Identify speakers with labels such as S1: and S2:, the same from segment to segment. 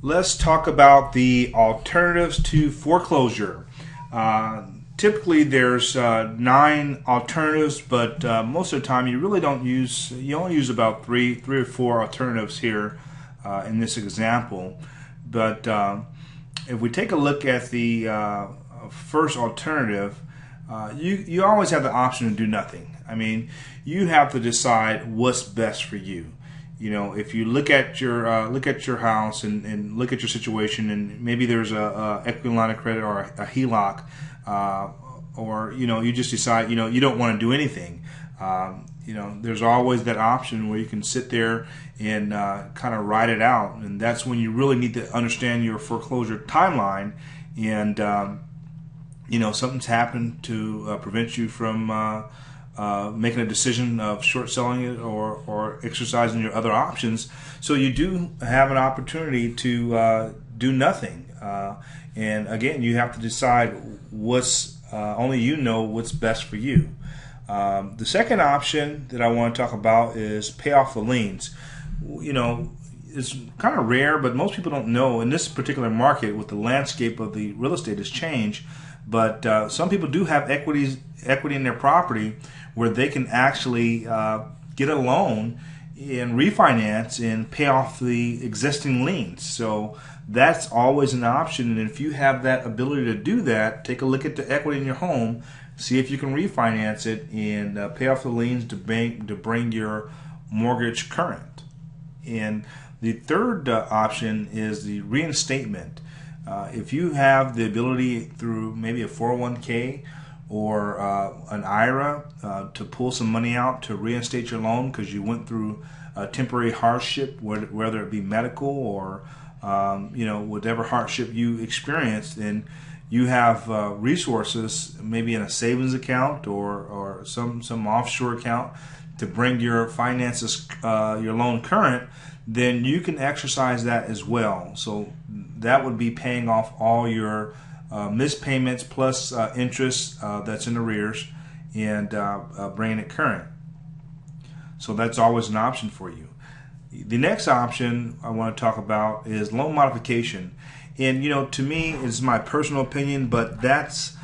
S1: Let's talk about the alternatives to foreclosure. Typically, there's 9 alternatives, but most of the time, you only use about three or four alternatives here in this example. But if we take a look at the first alternative, you always have the option to do nothing. I mean, you have to decide what's best for you. If you look at your house and look at your situation, and maybe there's a equity line of credit or a HELOC, or you just decide you don't want to do anything. There's always that option where you can sit there and kind of ride it out, and that's when you really need to understand your foreclosure timeline. And something's happened to prevent you from making a decision of short selling it or exercising your other options. So you do have an opportunity to do nothing. And again, you have to decide only you know what's best for you. The second option that I want to talk about is pay off the liens. It's kind of rare, but most people don't know in this particular market with the landscape of the real estate has changed. But some people do have equity in their property where they can actually get a loan and refinance and pay off the existing liens. So that's always an option. And if you have that ability to do that, take a look at the equity in your home, see if you can refinance it and pay off the liens to bring your mortgage current. And the third option is the reinstatement. If you have the ability through maybe a 401k or an IRA to pull some money out to reinstate your loan because you went through a temporary hardship, whether it be medical or whatever hardship you experienced, then you have resources, maybe in a savings account or some offshore account to bring your finances, your loan current, then you can exercise that as well. So that would be paying off all your missed payments plus interest that's in arrears and bringing it current. So that's always an option for you. The next option I want to talk about is loan modification. And to me, it's my personal opinion, but that's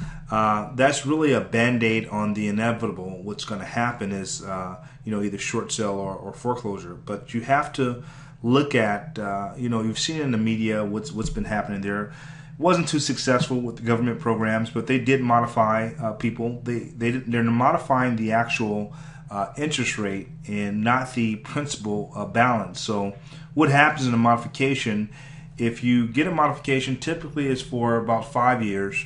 S1: really a band-aid on the inevitable. What's going to happen is either short sale or foreclosure. But you have to look at you've seen in the media what's been happening there. Wasn't too successful with the government programs, but they did modify people. They're modifying the actual interest rate and not the principal balance. So what happens in a modification? If you get a modification, typically it's for about 5 years.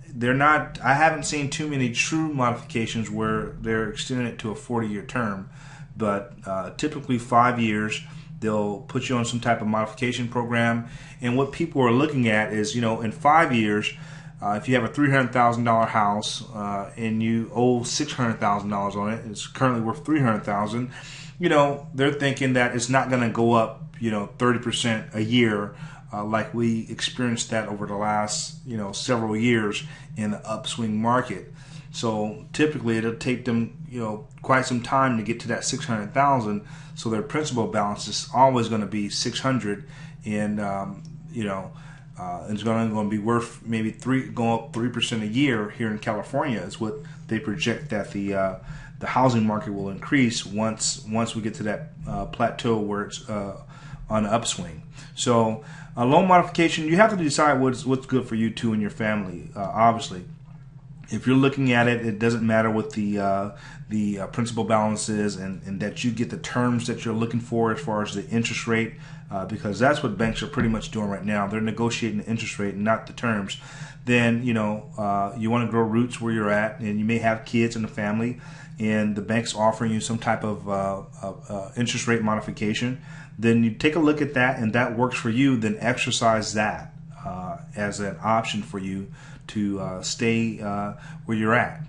S1: They're not. I haven't seen too many true modifications where they're extending it to a 40-year term, but typically 5 years. They'll put you on some type of modification program, and what people are looking at is, in 5 years, if you have a $300,000 house and you owe $600,000 on it, it's currently worth $300,000. They're thinking that it's not going to go up, 30% a year, like we experienced that over the last, several years in the upswing market. So typically it'll take them, quite some time to get to that 600,000. So their principal balance is always going to be 600, and it's going to be worth maybe going up 3% a year here in California is what they project that the housing market will increase once we get to that plateau where it's on an upswing. So a loan modification, you have to decide what's good for you too and your family, obviously. If you're looking at it, it doesn't matter what the principal balance is, and that you get the terms that you're looking for as far as the interest rate, because that's what banks are pretty much doing right now. They're negotiating the interest rate and not the terms. Then you want to grow roots where you're at, and you may have kids in the family, and the bank's offering you some type of interest rate modification. Then you take a look at that, and that works for you. Then exercise that as an option for you to stay where you're at.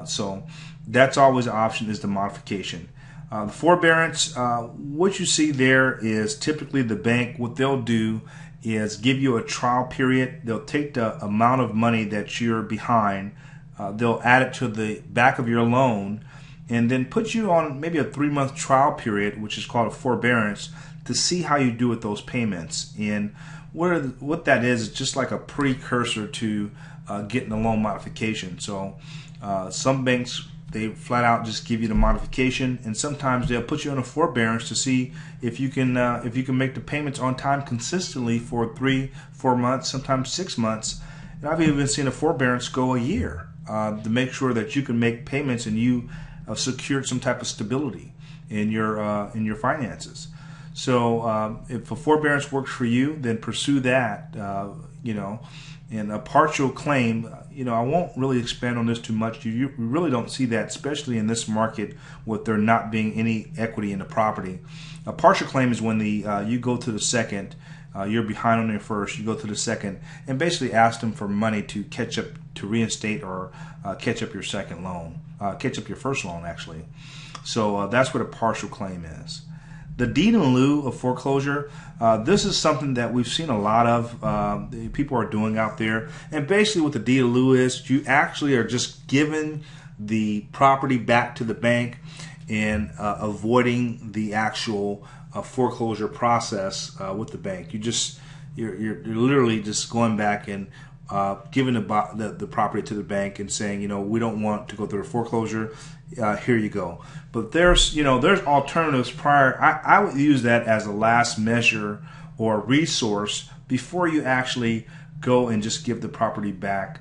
S1: So that's always an option, is the modification. The forbearance, what you see there is typically the bank, what they'll do is give you a trial period. They'll take the amount of money that you're behind, they'll add it to the back of your loan, and then put you on maybe a 3-month trial period, which is called a forbearance, to see how you do with those payments. And what that is just like a precursor to getting a loan modification. So some banks, they flat out just give you the modification, and sometimes they'll put you on a forbearance to see if you can make the payments on time consistently for 3-4 months, sometimes 6 months. And I've even seen a forbearance go a year to make sure that you can make payments and you have secured some type of stability in your finances. So if a forbearance works for you, then pursue that. And a partial claim, I won't really expand on this too much. You really don't see that, especially in this market with there not being any equity in the property. A partial claim is when you go to the second, you're behind on your first, you go to the second, and basically ask them for money to catch up, to reinstate or catch up your second loan, catch up your first loan actually. So that's what a partial claim is. The deed in lieu of foreclosure, this is something that we've seen a lot of people are doing out there. And basically what the deed in lieu is, you actually are just giving the property back to the bank and avoiding the actual foreclosure process with the bank. You're literally just going back and giving the property to the bank and saying, we don't want to go through a foreclosure. Here you go. But there's alternatives prior. I would use that as a last measure or resource before you actually go and just give the property back.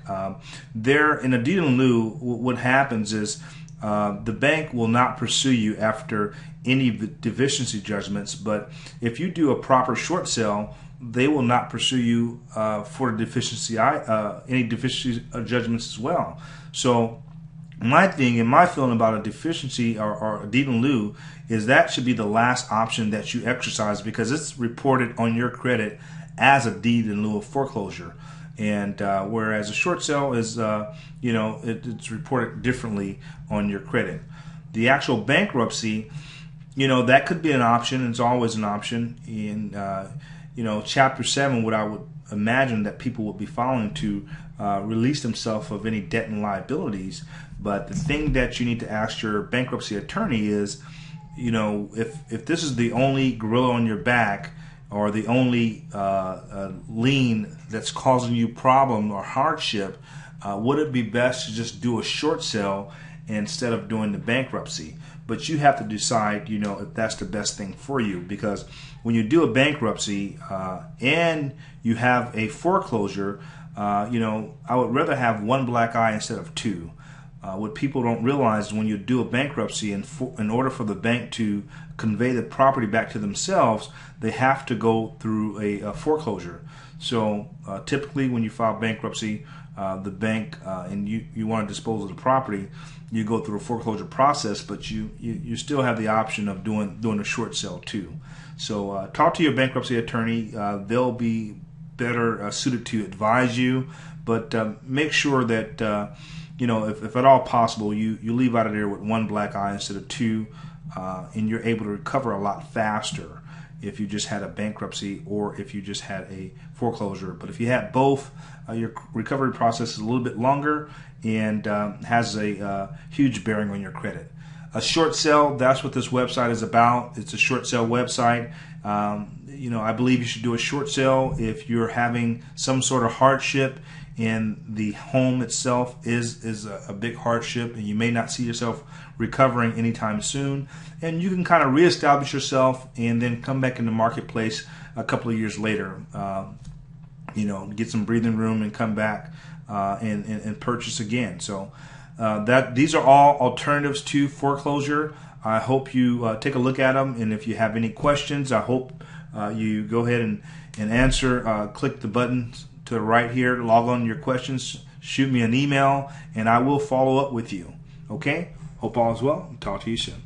S1: There, in a deed in lieu, what happens is the bank will not pursue you after any deficiency judgments. But if you do a proper short sale, they will not pursue you for deficiency, any deficiency judgments as well. So my thing and my feeling about a deficiency or a deed in lieu is that should be the last option that you exercise, because it's reported on your credit as a deed in lieu of foreclosure. And whereas a short sale is, it's reported differently on your credit. The actual bankruptcy, that could be an option. It's always an option. In Chapter 7, what I would imagine that people would be following to release themselves of any debt and liabilities. But the thing that you need to ask your bankruptcy attorney is, if this is the only gorilla on your back or the only lien that's causing you problem or hardship, would it be best to just do a short sale instead of doing the bankruptcy? But you have to decide, if that's the best thing for you, because when you do a bankruptcy and you have a foreclosure, I would rather have one black eye instead of two. What people don't realize is when you do a bankruptcy, in order for the bank to convey the property back to themselves, they have to go through a foreclosure. So typically when you file bankruptcy, the bank and you want to dispose of the property, you go through a foreclosure process, but you still have the option of doing a short sale too. So talk to your bankruptcy attorney. They'll be better suited to advise you, but make sure that if at all possible, you leave out of there with one black eye instead of two, and you're able to recover a lot faster if you just had a bankruptcy or if you just had a foreclosure. But if you had both, your recovery process is a little bit longer and has a huge bearing on your credit. A short sale, that's what this website is about. It's a short sale website. I believe you should do a short sale if you're having some sort of hardship and the home itself is a big hardship, and you may not see yourself recovering anytime soon. And you can kind of reestablish yourself and then come back in the marketplace a couple of years later, get some breathing room and come back and purchase again. So these are all alternatives to foreclosure. I hope you take a look at them, and if you have any questions, I hope you go ahead and answer. Click the buttons to the right here, log on your questions, shoot me an email, and I will follow up with you. Okay? Hope all is well. Talk to you soon.